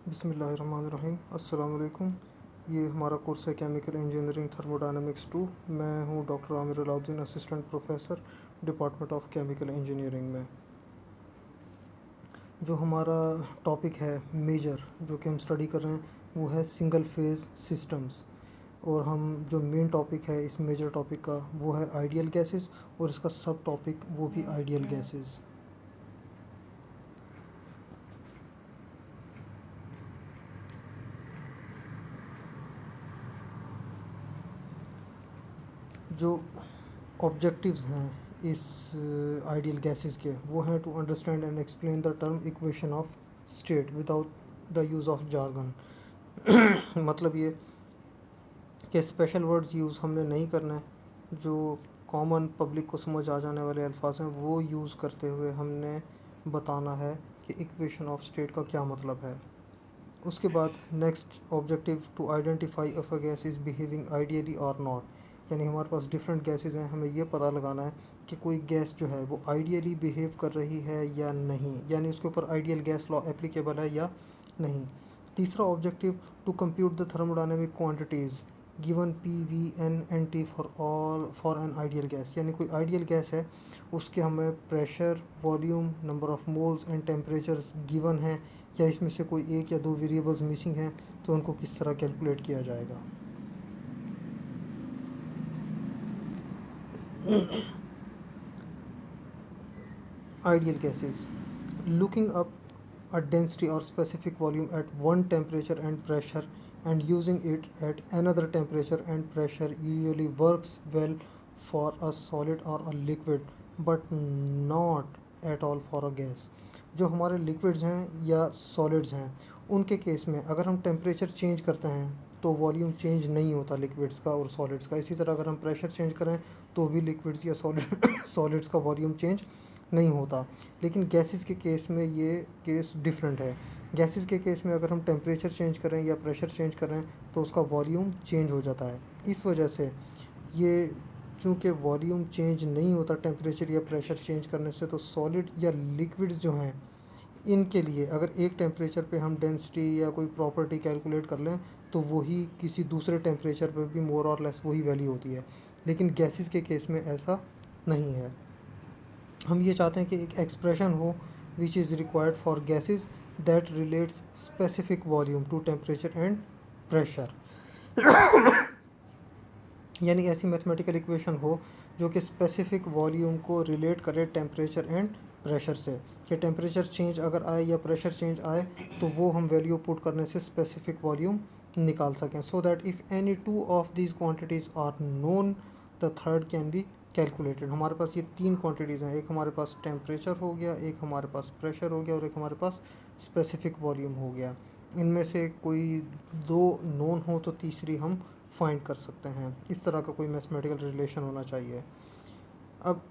बिस्मिल्लाहिर्रहमानिर्रहीम। अस्सलाम वालेकुम। ये हमारा कोर्स है केमिकल इंजीनियरिंग थर्मोडायनामिक्स 2। मैं हूँ doctor Aamir Alauddin, assistant professor, department of chemical engineering में। जो हमारा टॉपिक है मेजर, जो कि हम स्टडी कर रहे हैं, वो है सिंगल फेज़ सिस्टम्स। और हम जो मेन टॉपिक है इस मेजर टॉपिक का वो है आइडियल गैसेस, और इसका सब टॉपिक वो भी आइडियल गैसेस। जो ऑब्जेक्टिव्स हैं इस आइडियल गैसेस के, वो हैं to understand and explain the term equation of state without the use of jargon. मतलब ये कि स्पेशल वर्ड्स यूज़ हमने नहीं करना है, जो कॉमन पब्लिक को समझ आ जाने वाले अल्फाज हैं वो यूज़ करते हुए हमने बताना है कि इक्वेशन ऑफ स्टेट का क्या मतलब है। उसके बाद next objective to identify if a gas is behaving ideally और नॉट। यानी हमारे पास डिफरेंट गैसेस हैं, हमें ये पता लगाना है कि कोई गैस जो है वो आइडियली बिहेव कर रही है या नहीं, यानी उसके ऊपर आइडियल गैस लॉ एप्लीकेबल है या नहीं। तीसरा objective to compute the thermodynamic quantities given P V N N T for an ideal gas. यानी कोई आइडियल गैस है, उसके हमें pressure, volume, number of moles and temperatures given हैं, या इसमें से कोई एक या दो वेरिएबल्स मिसिंग हैं, तो उनको किस तरह कैलकुलेट किया जाएगा। Ideal gases looking up a density or specific volume at one temperature and pressure and using it at another temperature and pressure usually works well for a solid or a liquid but not at all for a gas। जो हमारे liquids हैं या solids हैं, उनके case में अगर हम temperature change करते हैं तो वॉल्यूम चेंज नहीं होता लिक्विड्स का और सॉलिड्स का। इसी तरह अगर हम प्रेशर चेंज करें तो भी लिक्विड्स या सॉलिड्स का वॉल्यूम चेंज नहीं होता। लेकिन गैसेस के केस में ये केस डिफरेंट है। गैसेस के केस में अगर हम टेम्परेचर चेंज करें या प्रेशर चेंज करें तो उसका वॉल्यूम चेंज हो जाता है। इस वजह से ये, चूँकि वॉल्यूम चेंज नहीं होता टेम्परेचर या प्रेशर चेंज करने से, तो सॉलिड या लिक्विड्स जो हैं इनके लिए अगर एक टेम्परेचर पे हम डेंसिटी या कोई प्रॉपर्टी कैलकुलेट कर लें तो वही किसी दूसरे टेम्परेचर पे भी मोर और लेस वही वैल्यू होती है। लेकिन गैसेस के केस में ऐसा नहीं है। हम ये चाहते हैं कि एक एक्सप्रेशन हो which is required for gases that relates specific volume to temperature and pressure. यानी ऐसी मैथमेटिकल इक्वेशन हो जो कि स्पेसिफिक वॉल्यूम को रिलेट करे टेम्परेचर एंड प्रेशर से, कि टेम्परेचर चेंज अगर आए या प्रेशर चेंज आए तो वो हम वैल्यू पुट करने से स्पेसिफिक वॉल्यूम निकाल सकें। So that if any two of these quantities are known the third can be calculated. हमारे पास ये तीन क्वांटिटीज़ हैं, एक हमारे पास टेम्परेचर हो गया, एक हमारे पास प्रेशर हो गया, और एक हमारे पास स्पेसिफिक वॉल्यूम हो गया। इनमें से कोई दो नोन हो तो तीसरी हम फाइंड कर सकते हैं। इस तरह का कोई मैथमेटिकल रिलेशन होना चाहिए। अब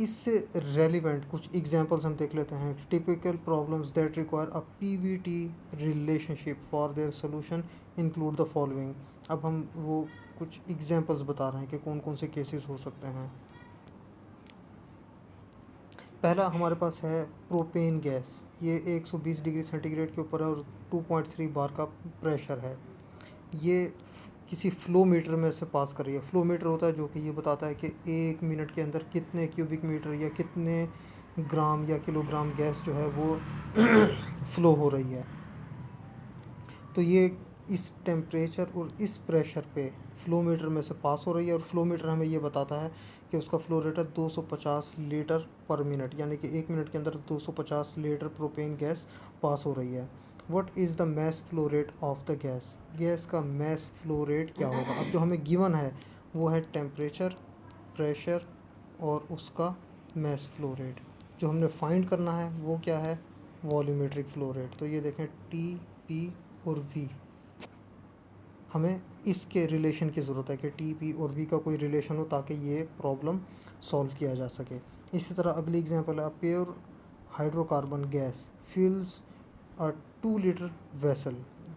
इससे रेलिवेंट कुछ एग्जांपल्स हम देख लेते हैं। Typical problems that require a Pvt relationship for their solution include the following. अब हम वो कुछ एग्जांपल्स बता रहे हैं कि कौन कौन से केसेस हो सकते हैं। पहला हमारे पास है प्रोपेन गैस। ये 120 डिग्री सेंटीग्रेड के ऊपर है और 2.3 बार का प्रेशर है। ये किसी फ्लो मीटर में से पास कर रही है। फ्लो मीटर होता है जो कि ये बताता है कि 1 मिनट के अंदर कितने क्यूबिक मीटर या कितने ग्राम या किलोग्राम गैस जो है वो फ़्लो हो रही है। तो ये इस टेम्परेचर और इस प्रेशर पे फ़्लो मीटर में से पास हो रही है, और फ्लो मीटर हमें ये बताता है कि उसका फ़्लो रेट है 250 लीटर पर मिनट, यानी कि 1 मिनट के अंदर 250 लीटर प्रोपेन गैस पास हो रही है। What is the mass flow rate of the gas. Gas का मैस फ्लो रेट क्या होगा। अब जो हमें गिवन है वो है टेम्परेचर, प्रेशर और उसका मैस फ्लो रेट। जो हमने फाइंड करना है वो क्या है, वॉल्यूमेट्रिक फ़्लो रेट। तो ये देखें टी, पी और वी, हमें इसके रिलेशन की ज़रूरत है कि टी, पी और वी का कोई रिलेशन हो ताकि ये प्रॉब्लम सॉल्व किया जा सके। इसी तरह अगली एग्जांपल है, प्योर हाइड्रोकार्बन गैस फिल्स अ 2 लीटर वेसल।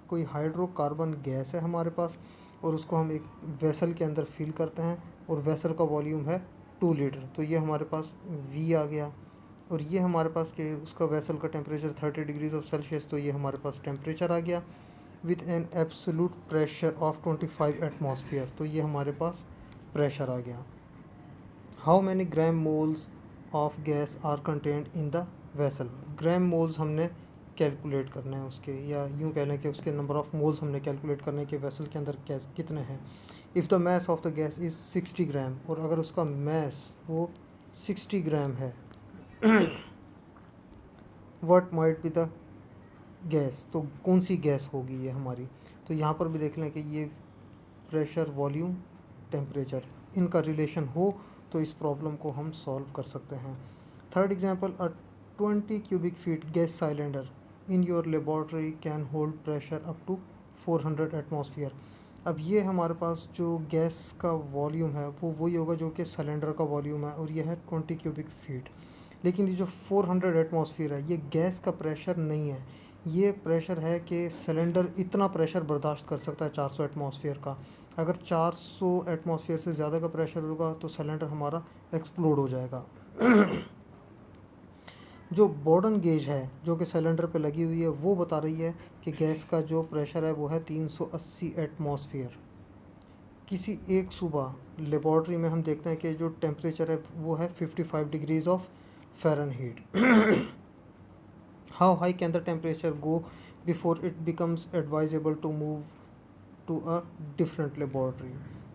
कोई हाइड्रोकार्बन गैस है हमारे पास और उसको हम एक वेसल के अंदर फिल करते हैं, और वेसल का वॉल्यूम है 2 लीटर। तो ये हमारे पास वी आ गया। और ये हमारे पास के उसका वेसल का टेम्परेचर 30 डिग्रीज ऑफ सेल्सियस, तो ये हमारे पास टेम्परेचर आ गया with an absolute pressure of 25 atmosphere, तो ये हमारे पास प्रेशर आ गया। How many gram moles of gas are content in the vessel, gram moles हमने कैलकुलेट करने हैं उसके, या यूँ कह लें कि उसके नंबर ऑफ मोल्स हमने कैलकुलेट करने के वेसल के अंदर कितने हैं। If the mass of the gas is 60 gram, और अगर उसका मैस वो 60 ग्राम है, what might be the gas, तो कौन सी गैस होगी ये हमारी। तो यहाँ पर भी देख लें कि ये प्रेशर, वॉल्यूम, टेम्परेचर, इनका रिलेशन हो तो इस प्रॉब्लम को हम सॉल्व कर सकते हैं। Third example, a 20 cubic feet gas cylinder in your laboratory can hold pressure up to 400 atmosphere. अब ये हमारे पास जो गैस का वॉल्यूम है वो वही होगा जो कि सिलेंडर का वॉल्यूम है, और ये है 20 क्यूबिक फीट। लेकिन ये जो 400 एटमॉस्फेयर है, ये गैस का प्रेशर नहीं है, ये प्रेशर है कि सिलेंडर इतना प्रेशर बर्दाश्त कर सकता है 400 एटमॉस्फेयर का। अगर 400 एटमॉस्फेयर से ज़्यादा का प्रेशर होगा तो सिलेंडर हमारा एक्सप्लोड हो जाएगा। जो बॉर्डन गेज है जो कि सिलेंडर पे लगी हुई है वो बता रही है कि गैस का जो प्रेशर है वो है 380 एटमॉस्फेयर। किसी एक सुबह लेबॉर्ट्री में हम देखते हैं कि जो टेम्परेचर है वो है 55 degrees of Fahrenheit. How high can the temperature go before it becomes advisable to move to a different laboratory.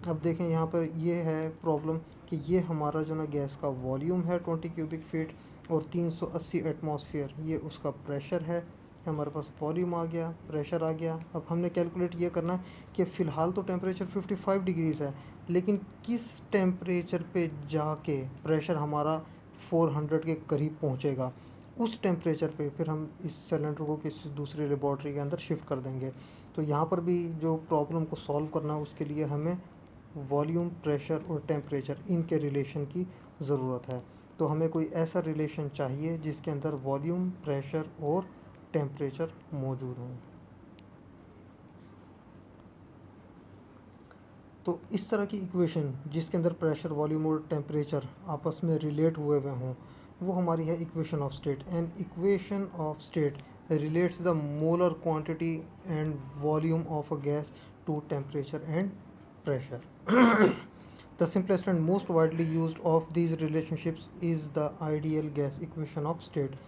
अब देखें यहाँ पर ये है प्रॉब्लम कि ये हमारा जो ना गैस का वॉल्यूम है 20 क्यूबिक फीट और 380 एटमॉस्फेयर, ये उसका प्रेशर है। हमारे पास वॉल्यूम आ गया, प्रेशर आ गया। अब हमने कैलकुलेट ये करना कि फ़िलहाल तो टेम्परेचर 55 डिग्रीज़ है, लेकिन किस टेम्परेचर पे जाके प्रेशर हमारा 400 के करीब पहुँचेगा, उस टेम्परेचर पे फिर हम इस सिलेंडर को किसी दूसरी लेबॉर्ट्री के अंदर शिफ्ट कर देंगे। तो यहाँ पर भी जो प्रॉब्लम को सॉल्व करना है उसके लिए हमें वॉल्यूम, प्रेशर और टेम्परेचर इनके रिलेशन की ज़रूरत है। तो हमें कोई ऐसा रिलेशन चाहिए जिसके अंदर वॉल्यूम, प्रेशर और टेम्परेचर मौजूद हों। तो इस तरह की इक्वेशन जिसके अंदर प्रेशर, वॉल्यूम और टेम्परेचर आपस में रिलेट हुए हुए हों वो हमारी है equation of state. And equation of state relates the molar quantity and volume of a gas to temperature and pressure. The simplest and most widely used of these relationships is the ideal gas equation of state,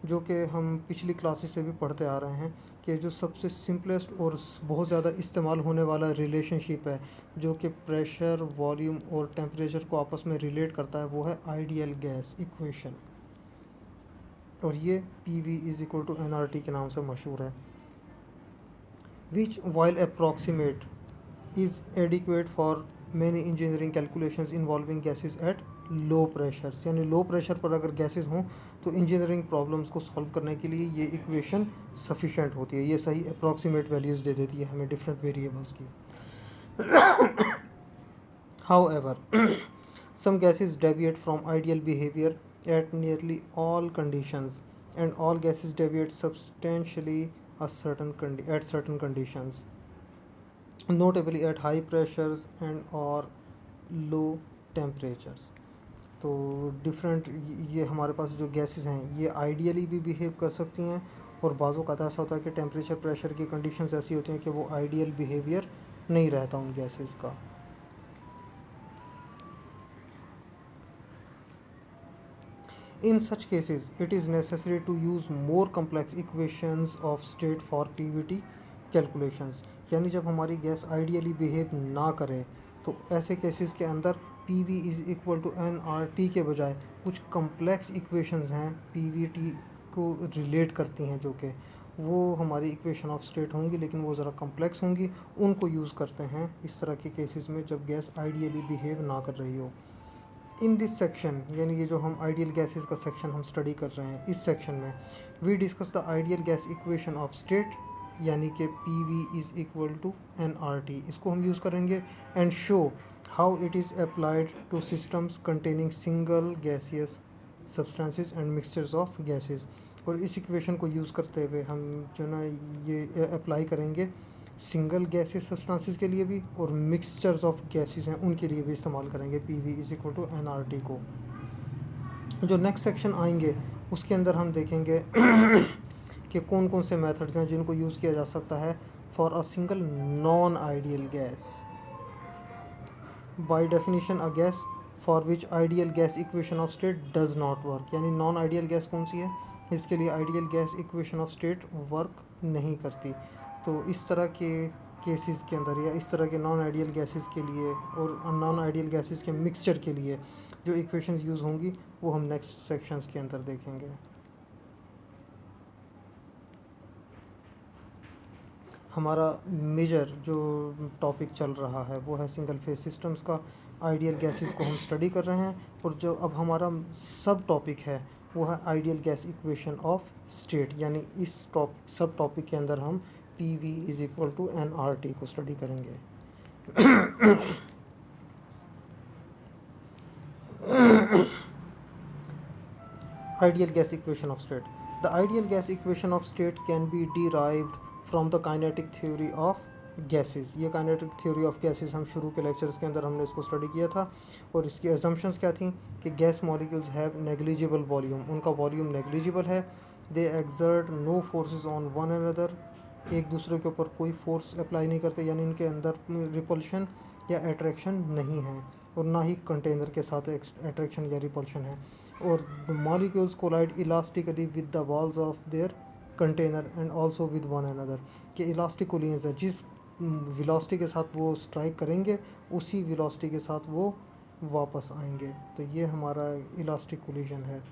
जो कि हम पिछली classes से भी पढ़ते आ रहे हैं कि जो सबसे सिंपलेस्ट और बहुत ज़्यादा इस्तेमाल होने वाला रिलेशनशिप है जो कि प्रेशर, वॉल्यूम और टेम्परेचर को आपस में रिलेट करता है वो है आइडियल गैस इक्वेशन, और ये PV is equal to NRT के नाम से मशहूर है। Which while approximate is adequate for many engineering calculations involving gases at low pressures, यानी लो प्रेशर पर अगर गैसेस हों तो इंजीनियरिंग प्रॉब्लम्स को सॉल्व करने के लिए ये इक्वेशन सफिशेंट होती है। ये सही अप्रॉक्सीमेट वैल्यूज़ दे देती है हमें डिफरेंट वेरिएबल्स की। However some gases deviate from ideal behavior at nearly all conditions, and all gases deviate substantially at certain conditions, notably at high pressures and or low temperatures. तो different ये हमारे पास जो gases हैं ये ideally भी behave कर सकती हैं, और बाज़ों का ऐसा होता है कि टेम्परेचर, प्रेशर की कंडीशंस ऐसी होती हैं कि वो आइडियल बिहेवियर नहीं रहता उन गैसेस का। In such cases, it is necessary to use more complex equations of state for PVT calculations. यानी जब हमारी गैस आइडियली बिहेव ना करे तो ऐसे केसेस के अंदर PV is equal to NRT के बजाय कुछ कम्प्लेक्स इक्वेशंस हैं PVT को रिलेट करती हैं, जो कि वो हमारी इक्वेशन ऑफ स्टेट होंगी लेकिन वो ज़रा कम्प्लेक्स होंगी, उनको यूज़ करते हैं इस तरह के केसेस में जब गैस आइडियली बिहेव ना कर रही हो। इन दिस सेक्शन, यानी ये जो हम आइडियल गैसेस का सेक्शन हम स्टडी कर रहे हैं, इस सेक्शन में we discuss the ideal gas equation of state, यानी कि PV is equal to NRT, इसको हम यूज़ करेंगे and show how it is applied to systems containing single gaseous substances and mixtures of gases. और इस equation को use करते हुए हम जो ना ये अप्लाई करेंगे सिंगल गैसेस सब्सटेंसेस के लिए भी, और मिक्सचर्स ऑफ गैसेस हैं उनके लिए भी इस्तेमाल करेंगे PV is equal to NRT को। जो नेक्स्ट सेक्शन आएंगे उसके अंदर हम देखेंगे कि कौन कौन से मेथड्स हैं जिनको यूज़ किया जा सकता है for a single non ideal gas. By definition a gas for which ideal gas equation of state does not work, यानी नॉन आइडियल गैस कौन सी है, इसके लिए ideal gas equation of state work नहीं करती। तो इस तरह के केसेस के अंदर या इस तरह के नॉन आइडियल गैसेस के लिए और नॉन आइडियल गैसेस के मिक्सचर के लिए जो इक्वेशंस यूज़ होंगी वो हम नेक्स्ट सेक्शंस के अंदर देखेंगे। हमारा मेजर जो टॉपिक चल रहा है वो है सिंगल फेज सिस्टम्स का। आइडियल गैसेस को हम स्टडी कर रहे हैं और जो अब हमारा सब टॉपिक है वो है ideal gas equation of state, यानी इस सब टॉपिक के अंदर हम P V is equal to N R T को स्टडी करेंगे। Ideal gas equation of state. The ideal gas equation of state can be derived from the kinetic theory of gases. ये kinetic theory of gases हम शुरू के lectures के अंदर हमने इसको study किया था और इसकी assumptions क्या थी कि gas molecules have negligible volume, उनका volume negligible है, they exert no forces on one another, एक दूसरे के ऊपर कोई फोर्स अप्लाई नहीं करते, यानी इनके अंदर रिपल्शन या अट्रैक्शन नहीं है और ना ही कंटेनर के साथ अट्रैक्शन या रिपल्शन है। और the molecules collide elastically with the walls of their container and also with one another, कि इलास्टिक कोलिजन्स है, जिस वेलोसिटी के साथ वो स्ट्राइक करेंगे उसी वेलोसिटी के साथ वो वापस आएंगे। तो ये हमारा इलास्टिक कोलिजन है।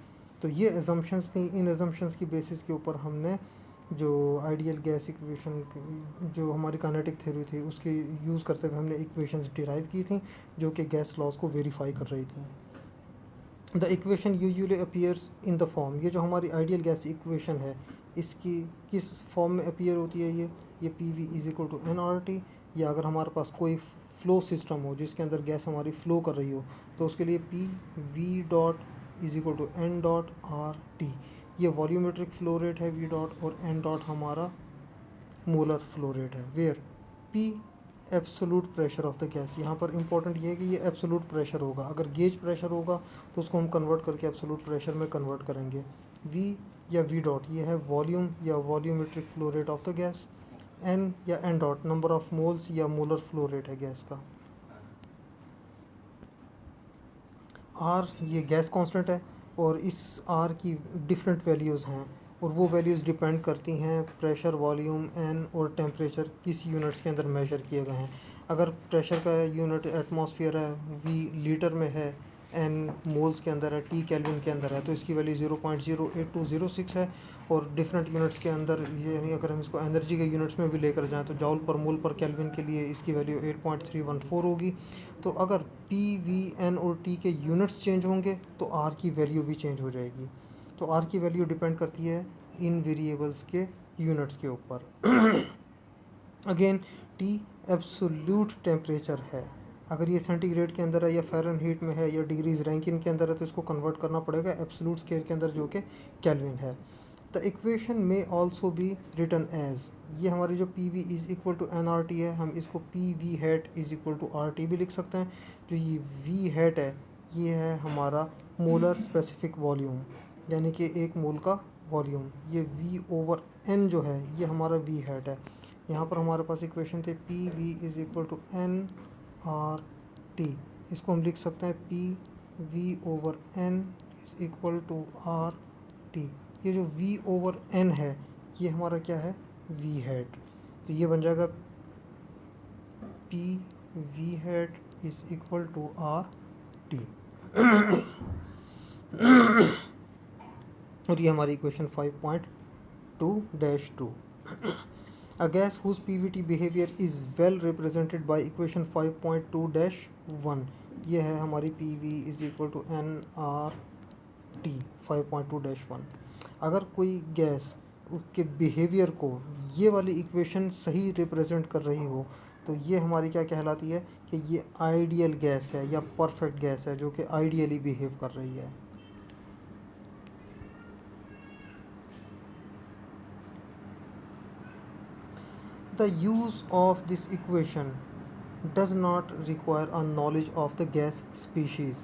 तो ये एजम्पशंस थी, इन एजम्पशंस की बेसिस के ऊपर हमने जो आइडियल गैस इक्वेशन जो हमारी काइनेटिक थ्योरी थी उसके यूज़ करते हुए हमने इक्वेशंस डिराइव की थी जो कि गैस लॉज को वेरीफाई कर रही थी। The equation usually appears in the form, ये जो हमारी आइडियल गैस इक्वेशन है इसकी किस फॉर्म में अपीयर होती है, ये P V is equal to N R T, या अगर हमारे पास कोई फ्लो सिस्टम हो जिसके अंदर गैस हमारी फ्लो कर रही हो तो उसके लिए P V dot is equal to N dot R T, ये वॉल्यूमेट्रिक फ्लो रेट है वी डॉट और एन डॉट हमारा मोलर फ्लो रेट है। Where P absolute pressure of the gas, यहाँ पर इंपॉर्टेंट ये है कि ये एब्सोलूट प्रेशर होगा, अगर गेज प्रेशर होगा तो उसको हम कन्वर्ट करके एब्सोलूट प्रेशर में कन्वर्ट करेंगे। वी या वी डॉट ये है वॉल्यूम या volumetric flow rate of the gas, N या N dot number of moles या मोलर फ्लो रेट है गैस का, आर ये गैस कांस्टेंट है और इस आर की डिफरेंट वैल्यूज़ हैं और वो वैल्यूज़ डिपेंड करती हैं प्रेशर, वॉल्यूम, एन और टेम्परेचर किस यूनिट्स के अंदर मेजर किए गए हैं। अगर प्रेशर का यूनिट एटमॉस्फेयर है, वी लीटर में है, एन मोल्स के अंदर है, टी केल्विन के अंदर है, तो इसकी वैल्यू 0.08206 है। और डिफरेंट यूनिट्स के अंदर यानी अगर हम इसको एनर्जी के यूनिट्स में भी लेकर जाएँ तो जॉल पर मोल पर केल्विन के लिए इसकी वैल्यू 8.314 होगी। तो अगर पी वी एन और टी के यूनिट्स चेंज होंगे तो आर की वैल्यू भी चेंज हो जाएगी। तो आर की वैल्यू डिपेंड करती है इन वेरिएबल्स के यूनिट्स के ऊपर। अगेन टी एब्सोल्यूट टेम्परेचर है, अगर ये सेंटीग्रेड के अंदर है या फ़ारेनहीट में है या डिग्रीज रैंकिन के अंदर है तो इसको कन्वर्ट करना पड़ेगा एब्सोल्यूट स्केल के अंदर जो कि केल्विन है। The equation may also be written as, ये हमारी जो P V is equal to N R T है, हम इसको P V hat is equal to R T भी लिख सकते हैं। जो ये वी हैट है ये है हमारा मोलर स्पेसिफिक वॉल्यूम, यानी कि एक मोल का वॉल्यूम। ये वी ओवर एन जो है ये हमारा वी हैट है। यहाँ पर हमारे पास इक्वेशन थे P V is equal to N R T, इसको हम लिख सकते हैं P V over N is equal to R T. ये जो v ओवर n है ये हमारा क्या है v हैट, तो ये बन जाएगा p v hat is equal to R T. और ये हमारी equation 5.2-2। A gas whose PVT behavior is well represented by equation 5.2-1, ये है हमारी PV is equal to N R T 5.2-1। अगर कोई गैस उसके बिहेवियर को ये वाली इक्वेशन सही रिप्रेजेंट कर रही हो तो ये हमारी क्या कहलाती है कि ये आइडियल गैस है या परफेक्ट गैस है जो कि आइडियली बिहेव कर रही है। The use of this equation does not require a knowledge of the gas species,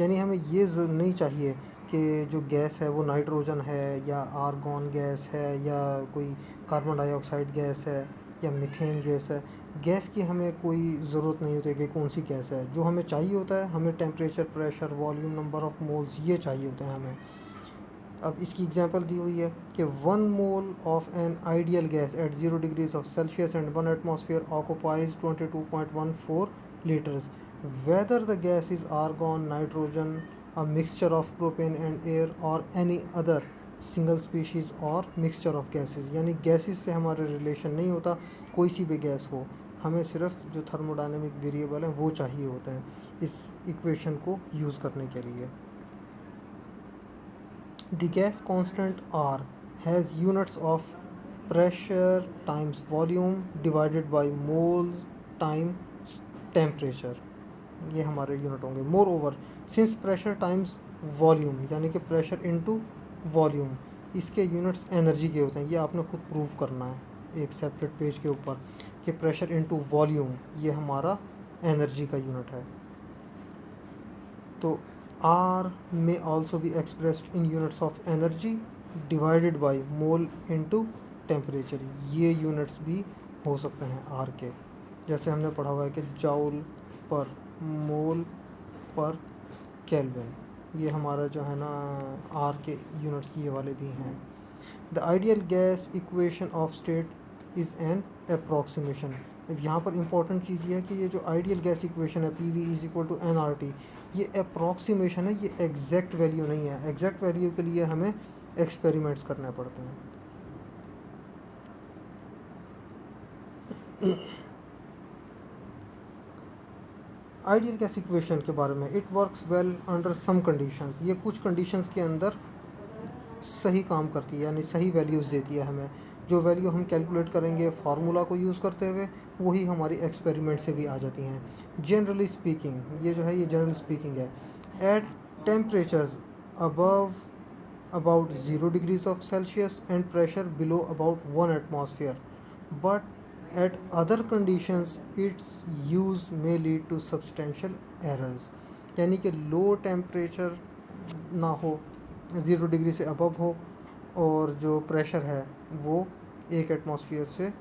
यानी हमें ये नहीं चाहिए कि जो गैस है वो नाइट्रोजन है या आर्गॉन गैस है या कोई कार्बन डाइऑक्साइड गैस है या मीथेन गैस है। गैस की हमें कोई ज़रूरत नहीं होती कि कौन सी गैस है। जो हमें चाहिए होता है, हमें temperature, pressure, volume, number of moles, ये चाहिए होते हैं हमें। अब इसकी एग्जांपल दी हुई है कि 1 mole of N ideal gas at 0 degrees of Celsius and 1 atmosphere occupies 22.14 litres. Whether the gas is argon, nitrogen, a mixture of propane and air or any other single species और mixture of gases। यानी gases से हमारा relation नहीं होता, कोई सी भी gas हो, हमें सिर्फ जो थर्मोडायनेमिक वेरिएबल हैं वो चाहिए होते हैं इस इक्वेशन को यूज़ करने के लिए। The gas constant R has units of pressure times volume divided by mole times temperature। ये हमारे यूनिट होंगे। More over since pressure times volume, यानी कि प्रेशर इनटू वॉल्यूम, इसके यूनिट्स एनर्जी के होते हैं। ये आपने खुद प्रूव करना है एक सेपरेट पेज के ऊपर कि प्रेशर इनटू वॉल्यूम ये हमारा एनर्जी का यूनिट है। तो आर में also be expressed in units of energy divided by mole into temperature. ये यूनिट्स भी हो सकते हैं आर के, जैसे हमने पढ़ा हुआ है कि जाउल पर मोल पर केल्विन। ये हमारा जो है ना आर के यूनिट्स ये वाले भी हैं। The ideal gas equation of state is an approximation. अब यहाँ पर इंपॉर्टेंट चीज़ ये है कि ये जो आइडियल गैस इक्वेशन है P V is equal to N R T, ये अप्रॉक्सीमेशन है, ये एग्जैक्ट वैल्यू नहीं है। एग्जैक्ट वैल्यू के लिए हमें एक्सपेरिमेंट्स करने पड़ते हैं। आइडियल गैस इक्वेशन के बारे में, it works well under some conditions. ये कुछ कंडीशंस के अंदर सही काम करती है, यानी सही वैल्यूज़ देती है हमें। जो वैल्यू हम कैलकुलेट करेंगे फार्मूला को यूज़ करते हुए, वही हमारी एक्सपेरिमेंट से भी आ जाती हैं। जनरली स्पीकिंग, ये जो है ये जनरल स्पीकिंग है। At temperatures above about 0 degrees of Celsius and pressure below about 1 atmosphere, but at other conditions its use may lead to substantial errors। यानी कि लो टेम्परेचर ना हो, 0 डिग्री से अबव हो, और जो प्रेशर है वो 1 एटमॉस्फेयर से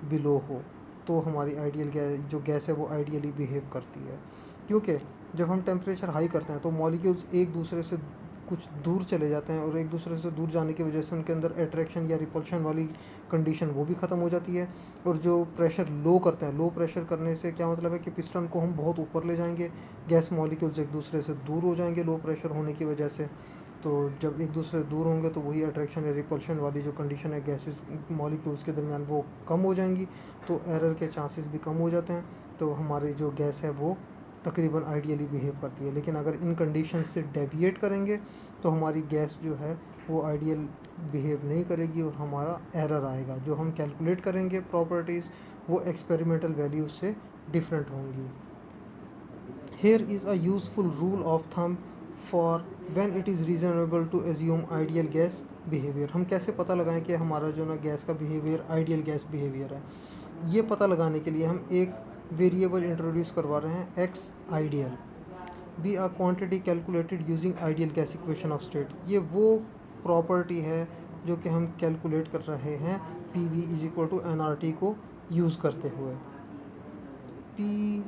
बिलो हो, तो हमारी आइडियल गैस जो गैस है वो आइडियली बिहेव करती है। क्योंकि जब हम टेम्परेचर हाई करते हैं तो मॉलिक्यूल्स एक दूसरे से कुछ दूर चले जाते हैं, और एक दूसरे से दूर जाने की वजह से उनके अंदर अट्रैक्शन या रिपल्शन वाली कंडीशन वो भी ख़त्म हो जाती है। और जो प्रेशर लो करते हैं, लो प्रेशर करने से क्या मतलब है कि पिस्टन को हम बहुत ऊपर ले जाएंगे, गैस मॉलिक्यूल्स एक दूसरे से दूर हो जाएंगे लो प्रेशर होने की वजह से। तो जब एक दूसरे से दूर होंगे तो वही अट्रैक्शन या रिपल्शन वाली जो कंडीशन है गैसेस मॉलिक्यूल्स के दरमियान वो कम हो जाएंगी, तो एरर के चांसेस भी कम हो जाते हैं। तो हमारी जो गैस है वो तकरीबन आइडियली बिहेव करती है। लेकिन अगर इन कंडीशन से डेविएट करेंगे तो हमारी गैस जो है वो आइडियल बिहेव नहीं करेगी और हमारा एरर आएगा। जो हम कैलकुलेट करेंगे प्रॉपर्टीज़ वो एक्सपेरिमेंटल वैल्यू से डिफरेंट होंगी। Here is a useful rule of thumb for when it is reasonable to assume ideal gas behaviour. हम कैसे पता लगाएं कि हमारा जो ना गैस का बिहेवियर आइडियल गैस बिहेवियर है। ये पता लगाने के लिए हम एक वेरिएबल इंट्रोड्यूस करवा रहे हैं, x ideal be a quantity calculated using ideal gas equation of state. ये वो प्रॉपर्टी है जो कि हम कैलकुलेट कर रहे हैं P V is equal to N R T को यूज़ करते हुए। पी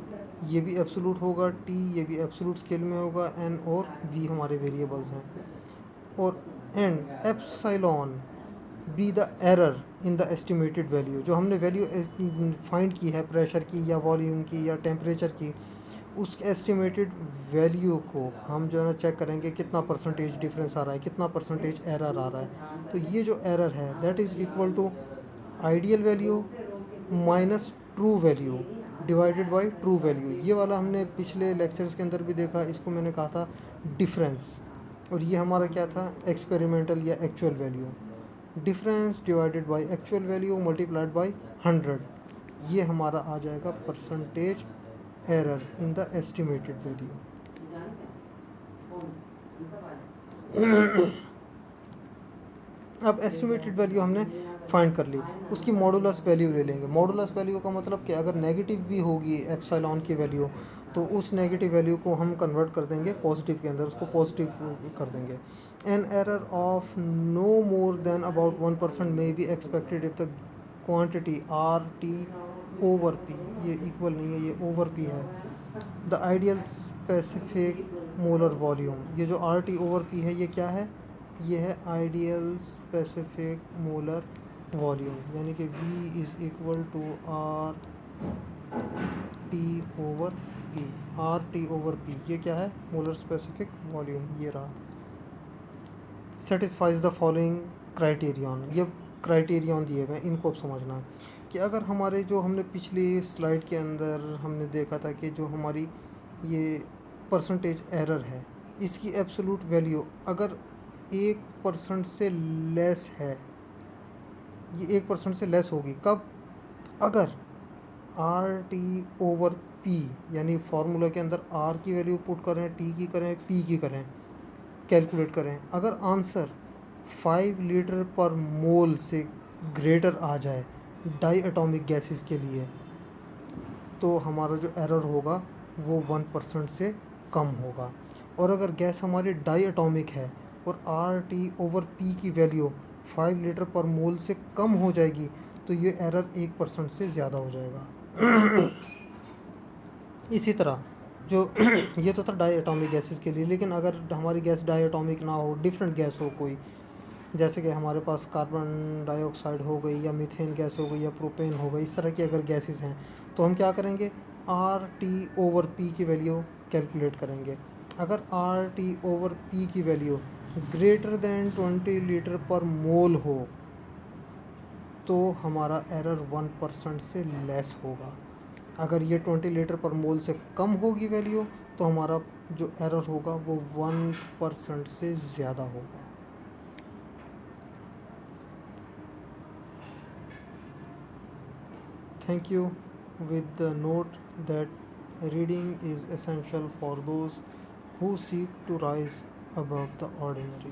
ये भी एब्सोलूट होगा, टी ये भी एब्सोलूट स्केल में होगा, एन और वी हमारे वेरिएबल्स हैं, और and epsilon be the error in the estimated value. जो हमने वैल्यू फाइंड की है प्रेशर की या वॉल्यूम की या टेम्परेचर की, उस एस्टिमेटेड वैल्यू को हम जो है ना चेक करेंगे कितना परसेंटेज डिफरेंस आ रहा है, कितना परसेंटेज एरर आ रहा है। तो ये जो एरर है that is equal to ideal value minus true value divided by true value. ये वाला हमने पिछले लेक्चर्स के अंदर भी देखा, इसको मैंने कहा था डिफरेंस, और ये हमारा क्या था एक्सपेरिमेंटल या actual value. Difference divided by actual value multiplied by 100, ये हमारा आ जाएगा percentage error in the estimated value. अब एस्टिमेटेड वैल्यू हमने फाइंड कर ली, उसकी मॉडुलस वैल्यू ले लेंगे। मॉडुलस वैल्यू का मतलब कि अगर नेगेटिव भी होगी एप्सिलॉन की वैल्यू, तो उस नेगेटिव वैल्यू को हम कन्वर्ट कर देंगे पॉजिटिव के अंदर, उसको पॉजिटिव कर देंगे। An error of no more than about 1% may be expected if the quantity RT over P, ये इक्वल नहीं है, ये ओवर P है, the ideal specific molar volume, ये जो RT ओवर P है ये क्या है, ये है आइडियल स्पेसिफिक मोलर वॉल्यूम, यानी कि V is equal to R T over P, R T over P, ये क्या है, मोलर स्पेसिफिक वॉल्यूम, ये रहा। सेटिस्फाइज द फॉलोइंग क्राइटेरियन, ये क्राइटेरियन दिए हुए हैं, इनको अब समझना है कि अगर हमारे जो हमने पिछली स्लाइड के अंदर हमने देखा था कि जो हमारी ये परसेंटेज एरर है, इसकी एब्सोलूट वैल्यू अगर 1% से लेस है, ये 1% से लेस होगी कब, अगर आर टी ओवर पी, यानी फार्मूला के अंदर आर की वैल्यू पुट करें, टी की करें, पी की करें, कैलकुलेट करें, अगर आंसर 5 लीटर पर मोल से ग्रेटर आ जाए डाई एटॉमिक गैसेस के लिए, तो हमारा जो एरर होगा वो 1% से कम होगा। और अगर गैस हमारी डाई एटॉमिक है और आर टी ओवर पी की वैल्यू 5 लीटर पर मोल से कम हो जाएगी, तो ये एरर 1% से ज़्यादा हो जाएगा। इसी तरह जो ये तो था डाई एटॉमिक गैसेस के लिए, लेकिन अगर हमारी गैस डाई एटॉमिक ना हो, डिफरेंट गैस हो कोई, जैसे कि हमारे पास कार्बन डाइऑक्साइड हो गई या मीथेन गैस हो गई या प्रोपेन हो गई, इस तरह की अगर गैसेस हैं, तो हम क्या करेंगे, आर टी ओवर पी की वैल्यू कैलकुलेट करेंगे। अगर आर टी ओवर पी की वैल्यू ग्रेटर दैन 20 लीटर पर मोल हो, तो हमारा एरर 1% से लेस होगा। अगर ये 20 लीटर पर मोल से कम होगी वैल्यू, तो हमारा जो एरर होगा वो 1% से ज़्यादा होगा। Thank you, with the note that reading is essential for those who seek to rise above the ordinary.